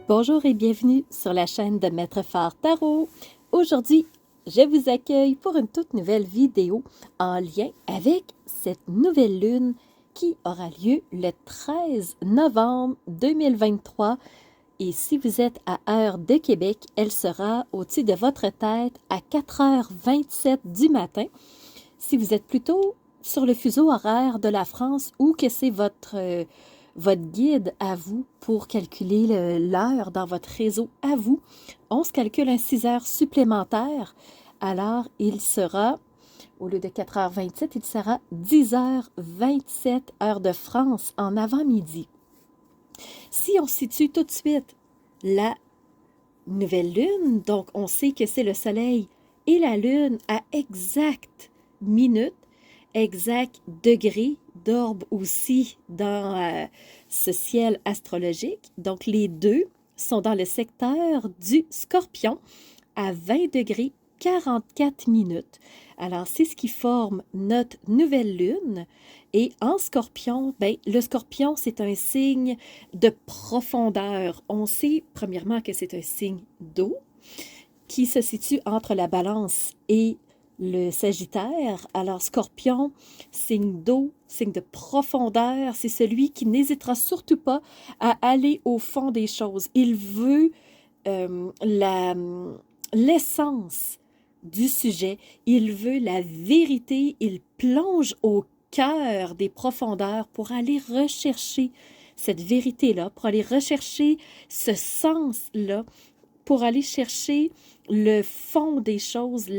Bonjour et bienvenue sur la chaîne de Maître Phare Tarot. Aujourd'hui, je vous accueille pour une toute nouvelle vidéo en lien avec cette nouvelle lune qui aura lieu le 13 novembre 2023. Et si vous êtes à heure de Québec, elle sera au-dessus de votre tête à 4h27 du matin. Si vous êtes plutôt sur le fuseau horaire de la France ou que c'est votre guide à vous pour calculer l'heure dans votre réseau à vous, on se calcule un 6 heures supplémentaires. Alors, il sera, au lieu de 4h27, il sera 10h27 heure de France en avant-midi. Si on situe tout de suite la nouvelle lune, donc on sait que c'est le soleil et la lune à exact minute, exact degré d'orbe aussi dans ce ciel astrologique. Donc les deux sont dans le secteur du Scorpion à 20 degrés 44 minutes. Alors, c'est ce qui forme notre nouvelle lune. Et en Scorpion, ben, le Scorpion, c'est un signe de profondeur. On sait, premièrement, que c'est un signe d'eau qui se situe entre la Balance et le Sagittaire. Alors, Scorpion, signe d'eau, signe de profondeur, c'est celui qui n'hésitera surtout pas à aller au fond des choses. Il veut l'essence du sujet, il veut la vérité, il plonge au cœur des profondeurs pour aller rechercher cette vérité-là, pour aller rechercher ce sens-là, pour aller chercher le fond des choses,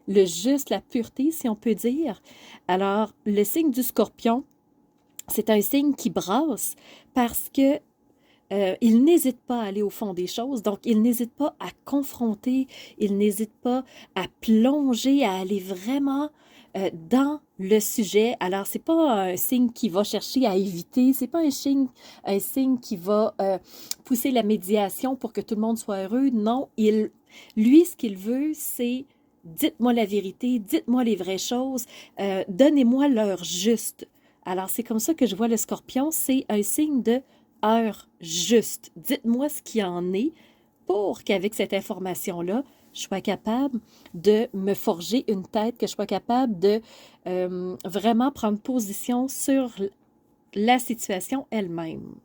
le juste, la pureté, si on peut dire. Alors, le signe du Scorpion, c'est un signe qui brasse parce que il n'hésite pas à aller au fond des choses, donc il n'hésite pas à confronter, il n'hésite pas à plonger, à aller vraiment dans le sujet. Alors, c'est pas un signe qui va chercher à éviter, c'est pas un signe qui va pousser la médiation pour que tout le monde soit heureux. Non, lui, ce qu'il veut, c'est dites-moi la vérité, dites-moi les vraies choses, donnez-moi l'heure juste. Alors, c'est comme ça que je vois le Scorpion, c'est un signe de heure juste. Dites-moi ce qu'il en est pour qu'avec cette information-là, je sois capable de me forger une tête, que je sois capable de vraiment prendre position sur la situation elle-même.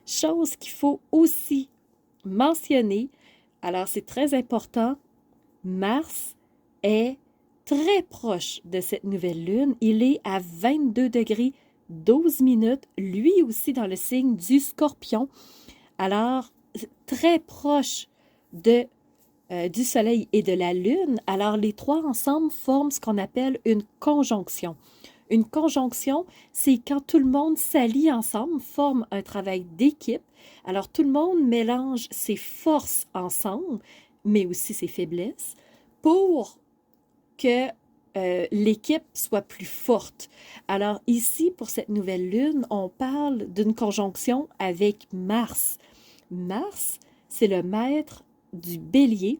Chose qu'il faut aussi mentionner, alors c'est très important, Mars est très proche de cette nouvelle lune. Il est à 22 degrés 12 minutes, lui aussi dans le signe du Scorpion. Alors, très proche du Soleil et de la Lune. Alors, les trois ensemble forment ce qu'on appelle une conjonction. Une conjonction, c'est quand tout le monde s'allie ensemble, forme un travail d'équipe. Alors, tout le monde mélange ses forces ensemble, mais aussi ses faiblesses, pour que l'équipe soit plus forte. Alors ici, pour cette nouvelle lune, on parle d'une conjonction avec Mars. Mars, c'est le maître du bélier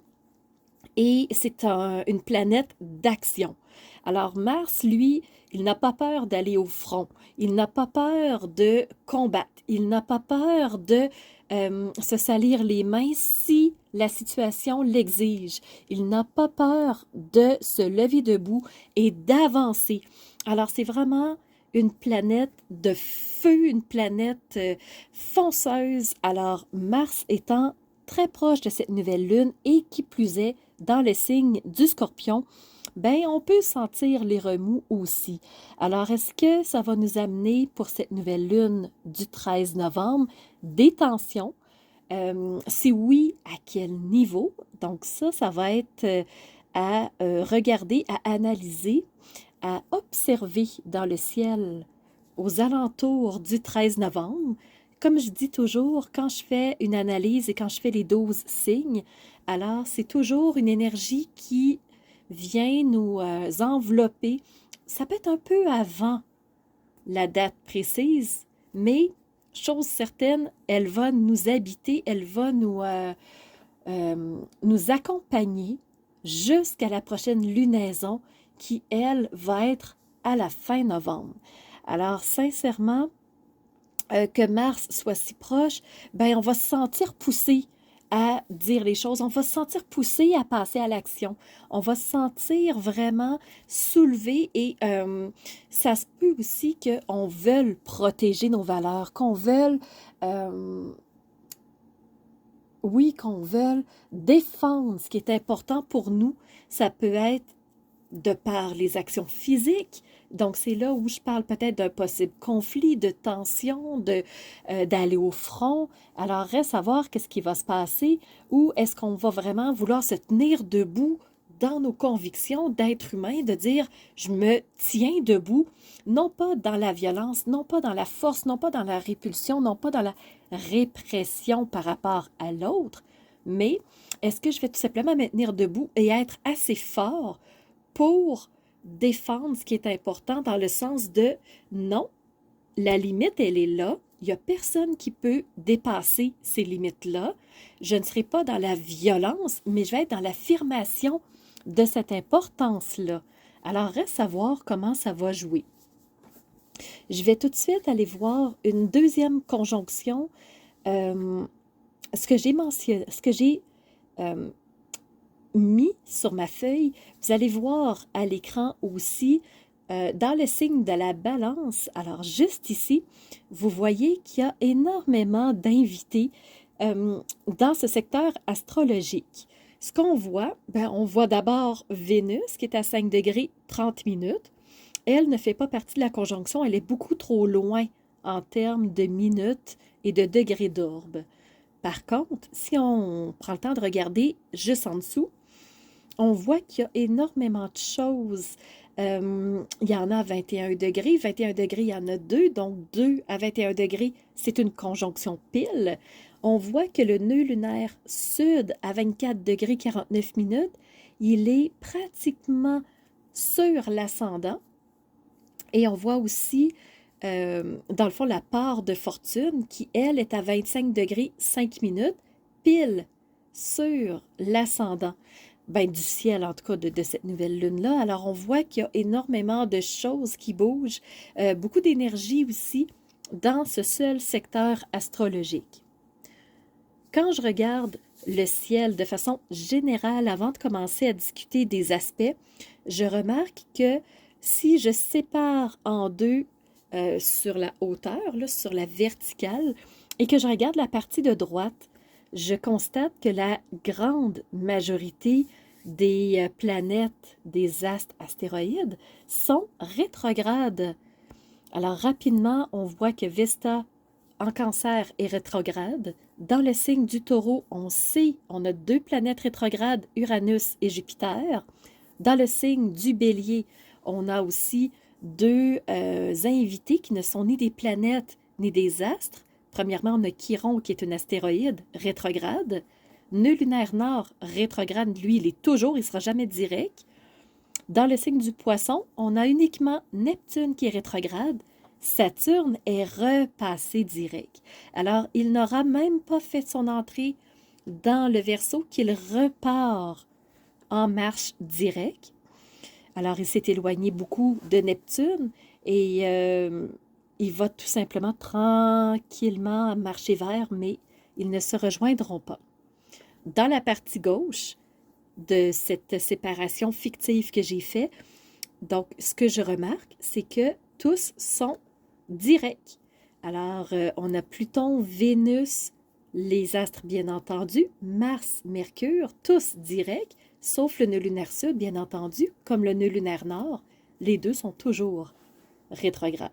et c'est une planète d'action. Alors Mars, lui, il n'a pas peur d'aller au front, il n'a pas peur de combattre, il n'a pas peur de se salir les mains si la situation l'exige. Il n'a pas peur de se lever debout et d'avancer. Alors c'est vraiment une planète de feu, une planète fonceuse. Alors Mars étant très proche de cette nouvelle lune et qui plus est dans le signe du Scorpion, ben on peut sentir les remous aussi. Alors, est-ce que ça va nous amener pour cette nouvelle lune du 13 novembre des tensions? Si oui, à quel niveau? Donc ça va être à regarder, à analyser, à observer dans le ciel aux alentours du 13 novembre. Comme je dis toujours, quand je fais une analyse et quand je fais les 12 signes, alors c'est toujours une énergie qui vient nous envelopper. Ça peut être un peu avant la date précise, mais chose certaine, elle va nous habiter, elle va nous accompagner jusqu'à la prochaine lunaison qui, elle, va être à la fin novembre. Alors, sincèrement, que Mars soit si proche, ben on va se sentir poussé à dire les choses, on va se sentir poussé à passer à l'action, on va se sentir vraiment soulevé et ça se peut aussi qu'on veuille protéger nos valeurs, qu'on veuille, euh, oui, qu'on veuille défendre ce qui est important pour nous. Ça peut être de par les actions physiques. Donc, c'est là où je parle peut-être d'un possible conflit, de tension, d'aller au front. Alors, reste à voir qu'est-ce qui va se passer ou est-ce qu'on va vraiment vouloir se tenir debout dans nos convictions d'être humain, de dire je me tiens debout, non pas dans la violence, non pas dans la force, non pas dans la répulsion, non pas dans la répression par rapport à l'autre, mais est-ce que je vais tout simplement me tenir debout et être assez fort pour défendre ce qui est important dans le sens de non, la limite, elle est là. Il n'y a personne qui peut dépasser ces limites-là. Je ne serai pas dans la violence, mais je vais être dans l'affirmation de cette importance-là. Alors, reste à voir comment ça va jouer. Je vais tout de suite aller voir une deuxième conjonction. Ce que j'ai mentionné, ce que j'ai euh, mis sur ma feuille, vous allez voir à l'écran aussi, dans le signe de la balance, alors juste ici, vous voyez qu'il y a énormément d'invités dans ce secteur astrologique. Ce qu'on voit, ben, on voit d'abord Vénus qui est à 5 degrés 30 minutes. Elle ne fait pas partie de la conjonction, elle est beaucoup trop loin en termes de minutes et de degrés d'orbe. Par contre, si on prend le temps de regarder juste en dessous, on voit qu'il y a énormément de choses. Il y en a à 21 degrés. 21 degrés, il y en a deux. Donc, 2 à 21 degrés, c'est une conjonction pile. On voit que le nœud lunaire sud à 24 degrés 49 minutes, il est pratiquement sur l'ascendant. Et on voit aussi, dans le fond, la part de fortune qui, elle, est à 25 degrés 5 minutes, pile sur l'ascendant. Ben, du ciel, en tout cas, de cette nouvelle lune-là. Alors, on voit qu'il y a énormément de choses qui bougent, beaucoup d'énergie aussi dans ce seul secteur astrologique. Quand je regarde le ciel de façon générale, avant de commencer à discuter des aspects, je remarque que si je sépare en deux sur la hauteur, là, sur la verticale, et que je regarde la partie de droite, je constate que la grande majorité des planètes, des astres astéroïdes sont rétrogrades. Alors rapidement, on voit que Vesta en Cancer est rétrograde. Dans le signe du Taureau, on sait, on a deux planètes rétrogrades, Uranus et Jupiter. Dans le signe du Bélier, on a aussi deux invités qui ne sont ni des planètes ni des astres. Premièrement, on a Chiron qui est un astéroïde rétrograde. Nœud lunaire nord rétrograde, lui, il est toujours, il ne sera jamais direct. Dans le signe du Poisson, on a uniquement Neptune qui est rétrograde. Saturne est repassé direct. Alors, il n'aura même pas fait son entrée dans le Verseau qu'il repart en marche directe. Alors, il s'est éloigné beaucoup de Neptune et il va tout simplement tranquillement marcher vers, mais ils ne se rejoindront pas. Dans la partie gauche de cette séparation fictive que j'ai faite, donc, ce que je remarque, c'est que tous sont directs. Alors, on a Pluton, Vénus, les astres, bien entendu, Mars, Mercure, tous directs, sauf le nœud lunaire sud, bien entendu, comme le nœud lunaire nord. Les deux sont toujours rétrogrades.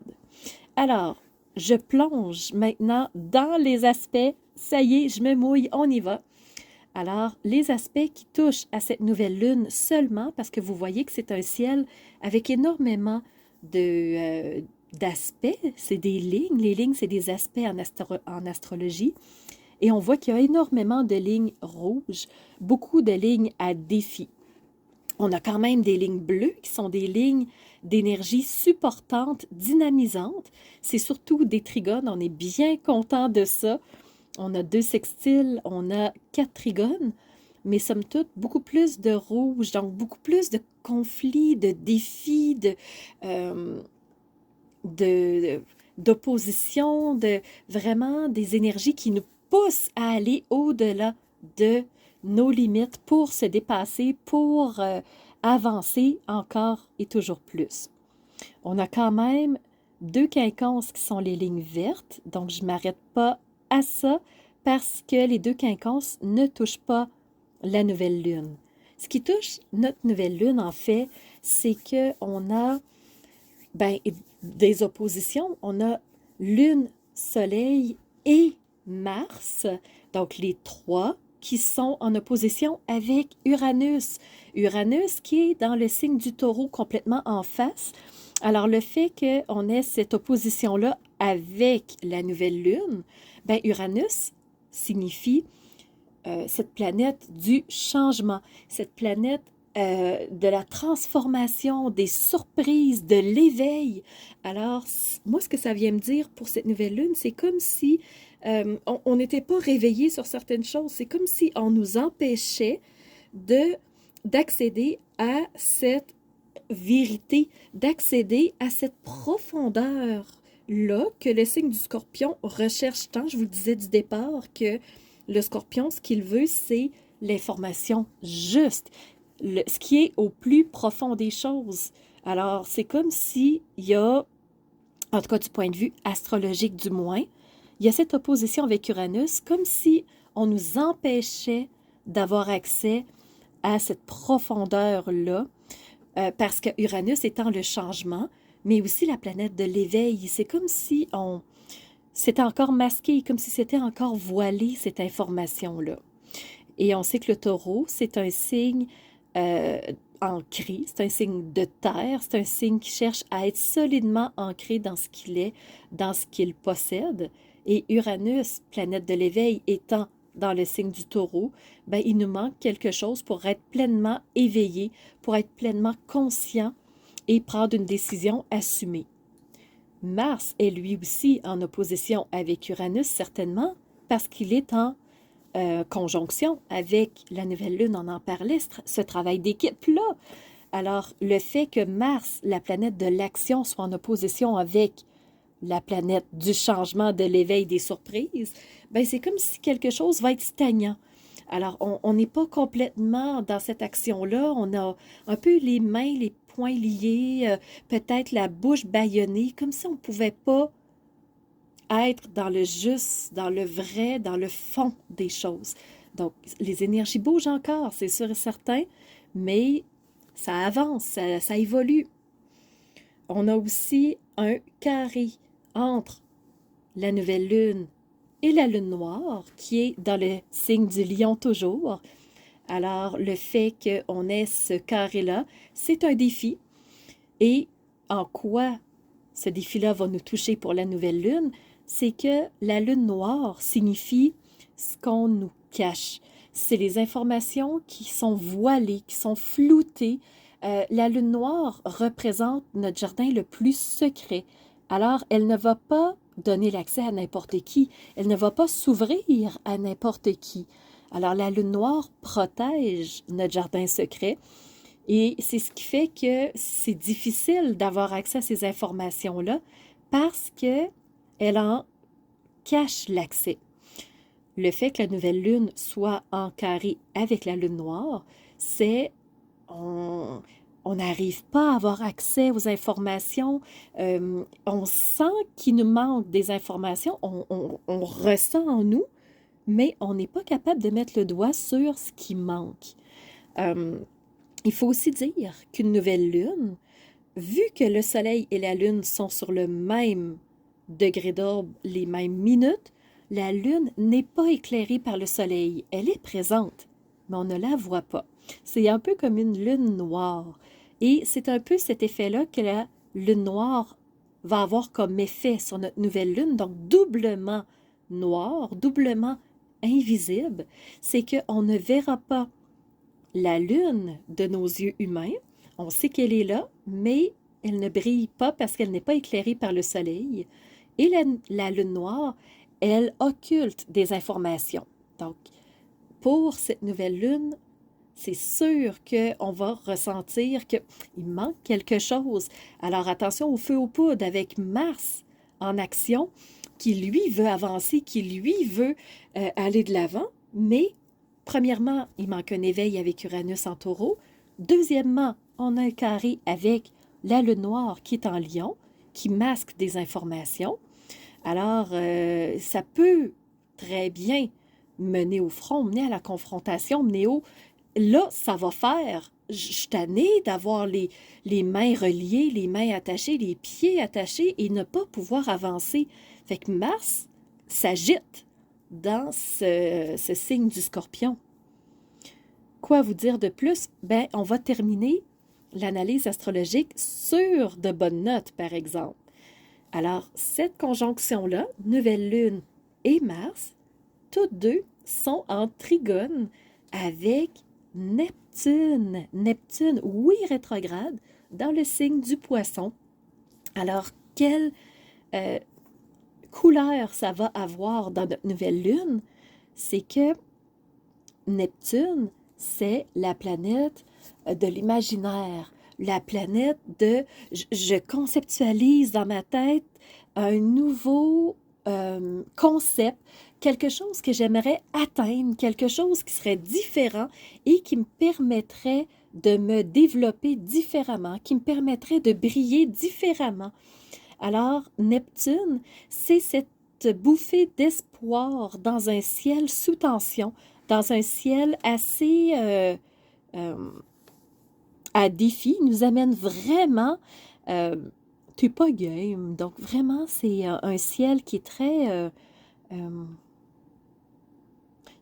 Alors, je plonge maintenant dans les aspects. Ça y est, je me mouille, on y va. Alors, les aspects qui touchent à cette nouvelle lune seulement, parce que vous voyez que c'est un ciel avec énormément d'aspects, c'est des lignes. Les lignes, c'est des aspects en astrologie. Et on voit qu'il y a énormément de lignes rouges, beaucoup de lignes à défi. On a quand même des lignes bleues qui sont des lignes d'énergie supportante, dynamisante. C'est surtout des trigones, on est bien content de ça. On a 2 sextiles, on a 4 trigones, mais somme toute, beaucoup plus de rouge, donc beaucoup plus de conflits, de défis, de, d'opposition, de vraiment des énergies qui nous poussent à aller au-delà de nos limites pour se dépasser, pour avancer encore et toujours plus. On a quand même deux quinconces qui sont les lignes vertes, donc je ne m'arrête pas à ça parce que les deux quinconces ne touchent pas la nouvelle lune. Ce qui touche notre nouvelle lune, en fait, c'est qu'on a des oppositions. On a Lune, Soleil et Mars, donc les trois qui sont en opposition avec Uranus. Uranus qui est dans le signe du Taureau complètement en face. Alors, le fait qu'on ait cette opposition-là avec la nouvelle lune, Uranus signifie cette planète du changement, cette planète de la transformation, des surprises, de l'éveil. Alors, moi, ce que ça vient me dire pour cette nouvelle lune, c'est comme si on n'était pas réveillé sur certaines choses. C'est comme si on nous empêchait d'accéder à cette vérité, d'accéder à cette profondeur-là que le signe du Scorpion recherche tant. Je vous le disais du départ que le Scorpion, ce qu'il veut, c'est l'information juste, ce qui est au plus profond des choses. Alors, c'est comme s'il y a, en tout cas du point de vue astrologique du moins, il y a cette opposition avec Uranus, comme si on nous empêchait d'avoir accès à cette profondeur-là, parce que Uranus étant le changement, mais aussi la planète de l'éveil. C'est comme si c'était encore masqué, comme si c'était encore voilé, cette information-là. Et on sait que le taureau, c'est un signe ancré, c'est un signe de terre, c'est un signe qui cherche à être solidement ancré dans ce qu'il est, dans ce qu'il possède. Et Uranus, planète de l'éveil, étant dans le signe du taureau, il nous manque quelque chose pour être pleinement éveillé, pour être pleinement conscient et prendre une décision assumée. Mars est lui aussi en opposition avec Uranus, certainement, parce qu'il est en conjonction avec la nouvelle lune, on en parlait, ce travail d'équipe-là. Alors, le fait que Mars, la planète de l'action, soit en opposition avec la planète du changement, de l'éveil, des surprises, c'est comme si quelque chose va être stagnant. Alors, on n'est pas complètement dans cette action-là. On a un peu les mains, les poings liés, peut-être la bouche bâillonnée, comme si on ne pouvait pas être dans le juste, dans le vrai, dans le fond des choses. Donc, les énergies bougent encore, c'est sûr et certain, mais ça avance, ça évolue. On a aussi un carré entre la nouvelle lune et la lune noire, qui est dans le signe du lion toujours. Alors, le fait qu'on ait ce carré-là, c'est un défi. Et en quoi ce défi-là va nous toucher pour la nouvelle lune? C'est que la lune noire signifie ce qu'on nous cache. C'est les informations qui sont voilées, qui sont floutées. La lune noire représente notre jardin le plus secret. Alors, elle ne va pas donner l'accès à n'importe qui. Elle ne va pas s'ouvrir à n'importe qui. Alors, la lune noire protège notre jardin secret. Et c'est ce qui fait que c'est difficile d'avoir accès à ces informations-là parce qu'elle en cache l'accès. Le fait que la nouvelle lune soit en carré avec la lune noire, c'est on n'arrive pas à avoir accès aux informations. On sent qu'il nous manque des informations, on ressent en nous, mais on n'est pas capable de mettre le doigt sur ce qui manque. Il faut aussi dire qu'une nouvelle lune, vu que le soleil et la lune sont sur le même degré d'orbe, les mêmes minutes, la lune n'est pas éclairée par le soleil. Elle est présente, mais on ne la voit pas. C'est un peu comme une lune noire. Et c'est un peu cet effet-là que la lune noire va avoir comme effet sur notre nouvelle lune, donc doublement noire, doublement invisible. C'est qu'on ne verra pas la lune de nos yeux humains. On sait qu'elle est là, mais elle ne brille pas parce qu'elle n'est pas éclairée par le soleil. Et la lune noire, elle occulte des informations. Donc, pour cette nouvelle lune, c'est sûr qu'on va ressentir qu'il manque quelque chose. Alors, attention au feu aux poudres avec Mars en action, qui lui veut avancer, qui lui veut aller de l'avant, mais premièrement, il manque un éveil avec Uranus en taureau. Deuxièmement, on a un carré avec la lune noire qui est en lion, qui masque des informations. Alors, ça peut très bien mener au front, mener à la confrontation, mener au... Là, ça va faire. Je suis tannée d'avoir les mains reliées, les mains attachées, les pieds attachés et ne pas pouvoir avancer. Fait que Mars s'agite dans ce signe du Scorpion. Quoi vous dire de plus? Ben, on va terminer l'analyse astrologique sur de bonnes notes, par exemple. Alors, cette conjonction-là, nouvelle lune et Mars, toutes deux sont en trigone avec Neptune. Neptune, oui, rétrograde, dans le signe du Poisson. Alors, quelle couleur ça va avoir dans notre nouvelle lune? C'est que Neptune, c'est la planète de l'imaginaire, la planète de... Je conceptualise dans ma tête un nouveau concept, quelque chose que j'aimerais atteindre, quelque chose qui serait différent et qui me permettrait de me développer différemment, qui me permettrait de briller différemment. Alors, Neptune, c'est cette bouffée d'espoir dans un ciel sous tension, dans un ciel assez à défi, nous amène vraiment, t'es pas game, donc vraiment c'est un ciel qui est très,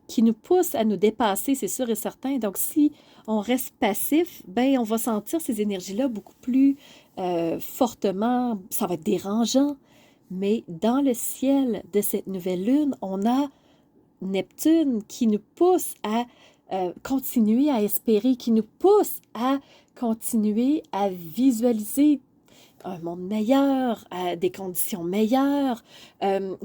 qui nous pousse à nous dépasser, c'est sûr et certain. Donc si on reste passif, ben on va sentir ces énergies-là beaucoup plus fortement, ça va être dérangeant, mais dans le ciel de cette nouvelle lune, on a Neptune qui nous pousse à continuer à espérer, qui nous pousse à continuer à visualiser un monde meilleur, à des conditions meilleures,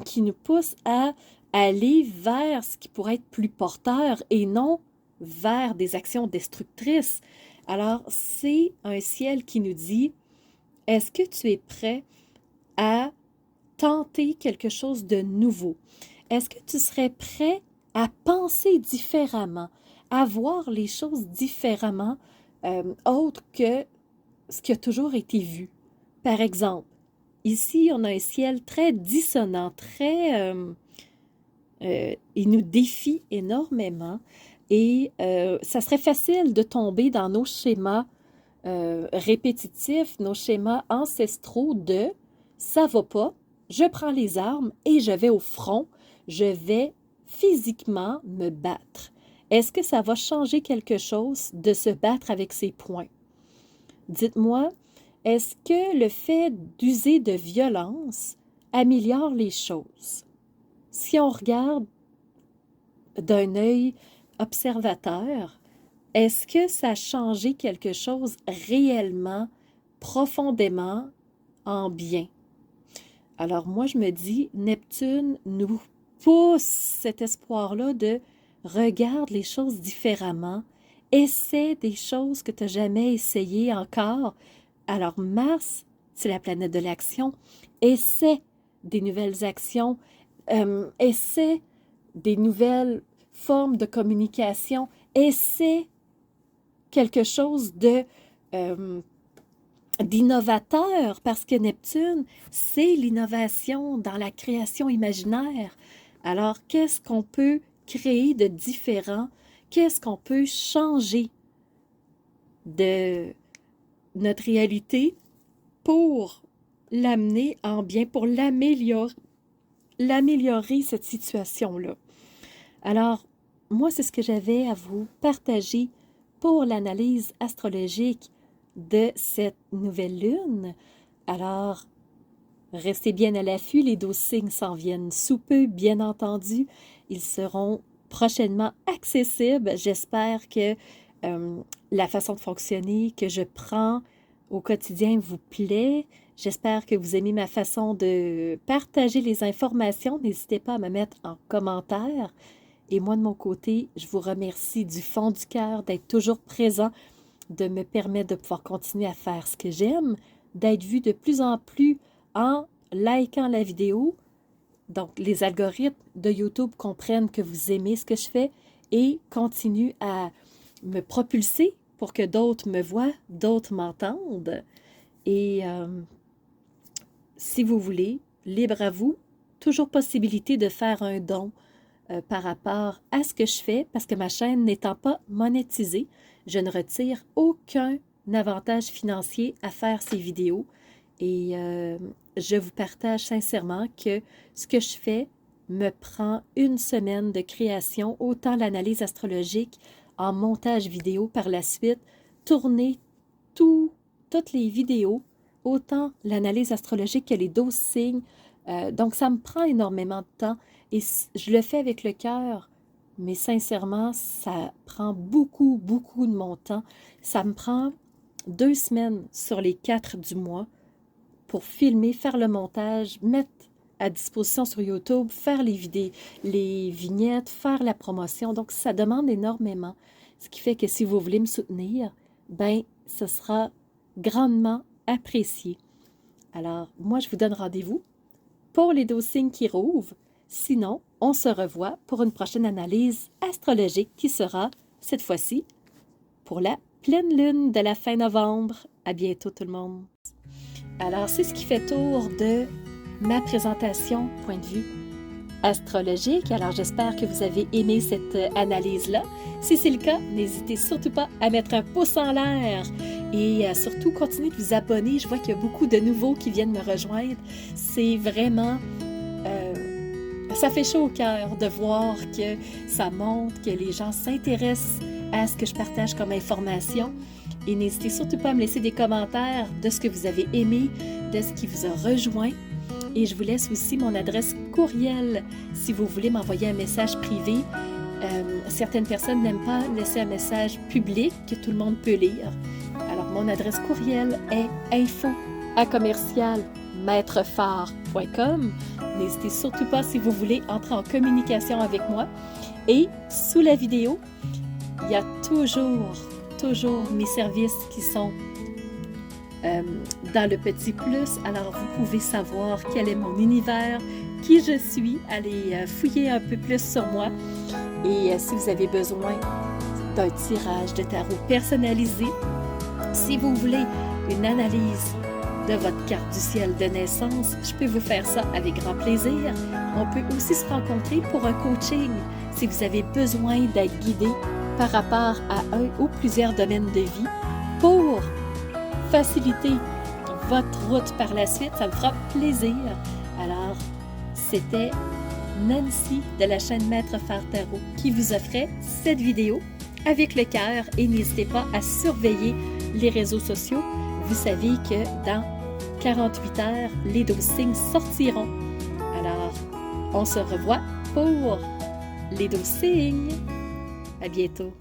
qui nous pousse à aller vers ce qui pourrait être plus porteur et non vers des actions destructrices. Alors, c'est un ciel qui nous dit, est-ce que tu es prêt à tenter quelque chose de nouveau? Est-ce que tu serais prêt à penser différemment, à voir les choses différemment, autre que ce qui a toujours été vu? Par exemple, ici, on a un ciel très dissonant, très... il nous défie énormément et ça serait facile de tomber dans nos schémas répétitifs, nos schémas ancestraux de « ça va pas, je prends les armes et je vais au front, je vais physiquement me battre. » Est-ce que ça va changer quelque chose de se battre avec ses poings? Dites-moi, est-ce que le fait d'user de violence améliore les choses? Si on regarde d'un œil observateur, est-ce que ça a changé quelque chose réellement, profondément en bien? Alors moi, je me dis, Neptune nous pousse cet espoir-là de regarde les choses différemment, essaie des choses que tu n'as jamais essayées encore. Alors Mars, c'est la planète de l'action, essaie des nouvelles actions, essaie des nouvelles formes de communication, essaie quelque chose de d'innovateur, parce que Neptune, c'est l'innovation dans la création imaginaire. Alors, qu'est-ce qu'on peut créer de différent? Qu'est-ce qu'on peut changer de notre réalité pour l'amener en bien, pour l'améliorer, cette situation-là? Alors, moi, c'est ce que j'avais à vous partager pour l'analyse astrologique de cette nouvelle lune. Alors, restez bien à l'affût, les 12 signes s'en viennent sous peu, bien entendu. Ils seront prochainement accessibles. J'espère que la façon de fonctionner que je prends au quotidien vous plaît. J'espère que vous aimez ma façon de partager les informations. N'hésitez pas à me mettre en commentaire. Et moi, de mon côté, je vous remercie du fond du cœur d'être toujours présent, de me permettre de pouvoir continuer à faire ce que j'aime, d'être vu de plus en plus en likant la vidéo. Donc, les algorithmes de YouTube comprennent que vous aimez ce que je fais et continuent à me propulser pour que d'autres me voient, d'autres m'entendent. Et si vous voulez, libre à vous, toujours possibilité de faire un don par rapport à ce que je fais, parce que ma chaîne n'étant pas monétisée, je ne retire aucun avantage financier à faire ces vidéos. Et je vous partage sincèrement que ce que je fais me prend une semaine de création, autant l'analyse astrologique en montage vidéo par la suite, tourner toutes les vidéos, autant l'analyse astrologique que les 12 signes. Donc, ça me prend énormément de temps et je le fais avec le cœur, mais sincèrement, ça prend beaucoup, beaucoup de mon temps. Ça me prend 2 semaines sur les 4 du mois pour filmer, faire le montage, mettre à disposition sur YouTube, faire les vidéos, les vignettes, faire la promotion. Donc, ça demande énormément. Ce qui fait que si vous voulez me soutenir, ben, ce sera grandement apprécié. Alors, moi, je vous donne rendez-vous pour les 12 signes qui rouvrent. Sinon, on se revoit pour une prochaine analyse astrologique qui sera, cette fois-ci, pour la pleine lune de la fin novembre. À bientôt tout le monde. Alors, c'est ce qui fait tour de ma présentation, point de vue astrologique. Alors, j'espère que vous avez aimé cette analyse-là. Si c'est le cas, n'hésitez surtout pas à mettre un pouce en l'air et surtout continuez de vous abonner. Je vois qu'il y a beaucoup de nouveaux qui viennent me rejoindre. C'est vraiment... ça fait chaud au cœur de voir que ça montre, que les gens s'intéressent à ce que je partage comme information. Et n'hésitez surtout pas à me laisser des commentaires de ce que vous avez aimé, de ce qui vous a rejoint. Et je vous laisse aussi mon adresse courriel si vous voulez m'envoyer un message privé. Certaines personnes n'aiment pas laisser un message public que tout le monde peut lire. Alors, mon adresse courriel est info@maîtrephare.com. N'hésitez surtout pas si vous voulez entrer en communication avec moi. Et sous la vidéo, il y a toujours mes services qui sont dans le petit plus. Alors, vous pouvez savoir quel est mon univers, qui je suis, allez fouiller un peu plus sur moi. Et si vous avez besoin d'un tirage de tarot personnalisé, si vous voulez une analyse de votre carte du ciel de naissance, je peux vous faire ça avec grand plaisir. On peut aussi se rencontrer pour un coaching si vous avez besoin d'être guidé par rapport à un ou plusieurs domaines de vie pour faciliter votre route par la suite. Ça me fera plaisir. Alors, c'était Nancy de la chaîne Maître Phare Tarot qui vous offrait cette vidéo avec le cœur et n'hésitez pas à surveiller les réseaux sociaux. Vous savez que dans 48 heures, les 12 signes sortiront. Alors, on se revoit pour les 12 signes. À bientôt.